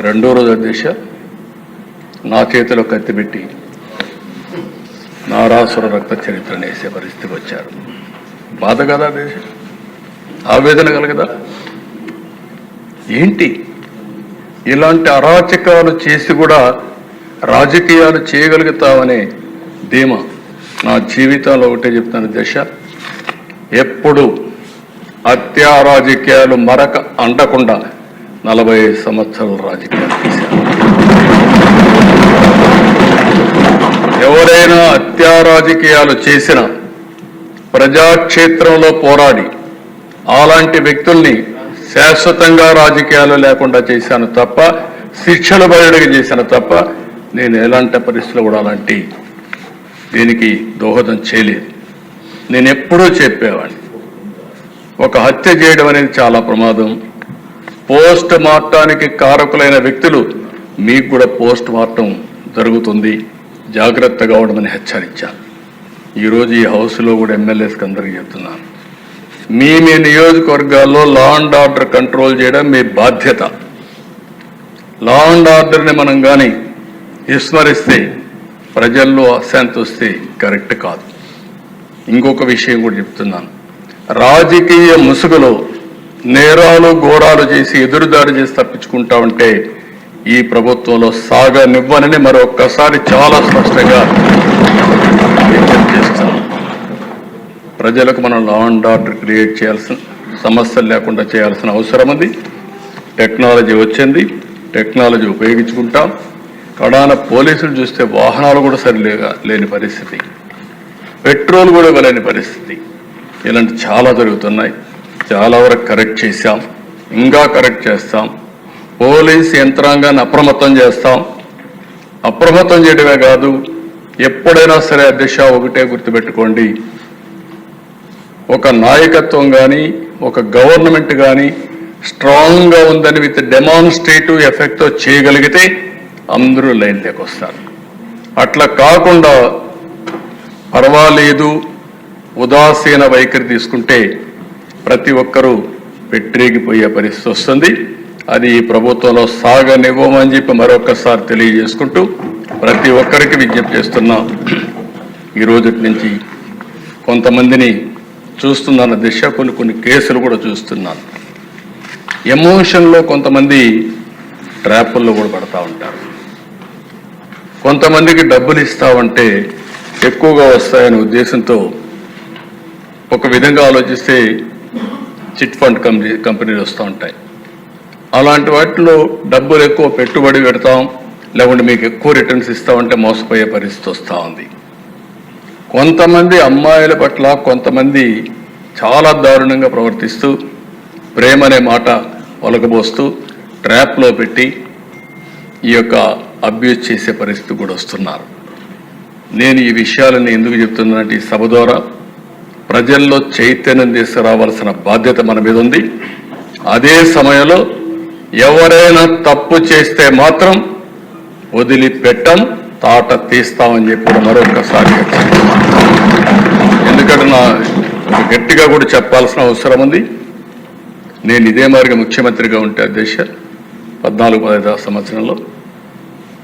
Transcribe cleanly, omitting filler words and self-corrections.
రెండో రోజు అధ్యక్ష నా చేతిలో కత్తిపెట్టి నారాసుర రక్త చరిత్రను వేసే పరిస్థితికి వచ్చారు. బాధ కదా అధ్యక్ష, ఆవేదన కలగదా? ఏంటి ఇలాంటి అరాచకాలు చేసి కూడా రాజకీయాలు చేయగలుగుతామనే ధీమా నా జీవితంలో ఒకటే చెప్తాను దశ. ఎప్పుడు హత్యా రాజకీయాలు మరక అంటకుండా 45 సంవత్సరాల రాజకీయాలు చేశాను. ఎవరైనా హత్యా రాజకీయాలు చేసిన ప్రజాక్షేత్రంలో పోరాడి అలాంటి వ్యక్తుల్ని శాశ్వతంగా రాజకీయాలు లేకుండా చేశాను తప్ప, శిక్షలు బయటకు చేశాను తప్ప, నేను ఎలాంటి పరిస్థితులు కూడా అలాంటి దీనికి దోహదం చేయలేదు. నేను ఎప్పుడూ చెప్పేవాడిని, ఒక హత్య చేయడం అనేది చాలా ప్రమాదం. పోస్ట్ మార్టానికి కారకులైన వ్యక్తులు మీకు కూడా పోస్ట్ మార్టం జరుగుతుంది, జాగ్రత్తగా ఉండమని హెచ్చరించాను. ఈరోజు ఈ హౌస్లో కూడా ఎమ్మెల్యేస్కి అందరికీ చెప్తున్నాను, మీ నియోజకవర్గాల్లో లా అండ్ ఆర్డర్ కంట్రోల్ చేయడం మీ బాధ్యత. లా అండ్ ఆర్డర్ని మనం కానీ విస్మరిస్తే ప్రజల్లో అశాంతి వస్తే కరెక్ట్ కాదు. ఇంకొక విషయం కూడా చెప్తున్నాను, రాజకీయ ముసుగులో నేరాలు ఘోరాలు చేసి ఎదురుదాడి చేసి తప్పించుకుంటా ఉంటే ఈ ప్రభుత్వంలో సాగనివ్వనని మరొక్కసారి చాలా స్పష్టంగా విజ్ఞప్తి చేస్తాను. ప్రజలకు మనం లా అండ్ ఆర్డర్ క్రియేట్ చేయాల్సిన, సమస్యలు లేకుండా చేయాల్సిన అవసరం ఉంది. టెక్నాలజీ వచ్చింది, టెక్నాలజీ ఉపయోగించుకుంటాం. కడాన పోలీసులు చూస్తే వాహనాలు కూడా లేని పరిస్థితి, పెట్రోల్ కూడా ఇవ్వలేని పరిస్థితి, ఇలాంటి చాలా జరుగుతున్నాయి. చాలా వరకు కరెక్ట్ చేశాం, ఇంకా కరెక్ట్ చేస్తాం. పోలీస్ యంత్రాంగాన్ని అప్రమత్తం చేస్తాం. అప్రమత్తం చేయడమే కాదు, ఎప్పుడైనా సరే అధ్యక్ష ఒకటే గుర్తుపెట్టుకోండి, ఒక నాయకత్వం కానీ ఒక గవర్నమెంట్ కానీ స్ట్రాంగ్గా ఉందని విత్ డెమాన్స్ట్రేటివ్ ఎఫెక్ట్తో చేయగలిగితే అందరూ లైన్లోకి వస్తారు. అట్లా కాకుండా పర్వాలేదు ఉదాసీన వైఖరి తీసుకుంటే ప్రతి ఒక్కరూ పెట్టిరేగిపోయే పరిస్థితి వస్తుంది. అది ఈ ప్రభుత్వంలో సాగనివ్వమని చెప్పి మరొకసారి తెలియజేసుకుంటూ ప్రతి ఒక్కరికి విజ్ఞప్తి చేస్తున్నాం. ఈ రోజు నుంచి కొంతమందిని చూస్తున్నాను దిశ, కొన్ని కేసులు కూడా చూస్తున్నాను. ఎమోషన్లో కొంతమంది ట్రాపుల్లో కూడా పడతా ఉంటారు. కొంతమందికి డబ్బులు ఇస్తామంటే ఎక్కువగా వస్తాయనే ఉద్దేశంతో ఒక విధంగా ఆలోచిస్తే చిట్ ఫండ్ కంపెనీలు వస్తూ ఉంటాయి. అలాంటి వాటిలో డబ్బులు ఎక్కువ పెట్టుబడి పెడతాం, లేకుంటే మీకు ఎక్కువ రిటర్న్స్ ఇస్తామంటే మోసపోయే పరిస్థితి వస్తూ ఉంది. కొంతమంది అమ్మాయిల పట్ల కొంతమంది చాలా దారుణంగా ప్రవర్తిస్తూ ప్రేమ అనే మాట ఒలకబోస్తూ ట్రాప్లో పెట్టి ఈ యొక్క అబ్యూజ్ చేసే పరిస్థితి కూడా వస్తున్నారు. నేను ఈ విషయాలను ఎందుకు చెప్తున్నానంటే ఈ సభ ద్వారా ప్రజల్లో చైతన్యం తీసుకురావాల్సిన బాధ్యత మన మీద ఉంది. అదే సమయంలో ఎవరైనా తప్పు చేస్తే మాత్రం వదిలిపెట్టం, తాట తీస్తామని చెప్పి మరొకసారి ఎందుకంటే నా గట్టిగా కూడా చెప్పాల్సిన అవసరం ఉంది. నేను ఇదే మాదిరిగా ముఖ్యమంత్రిగా ఉంటే అధ్యక్ష 14-15 సంవత్సరంలో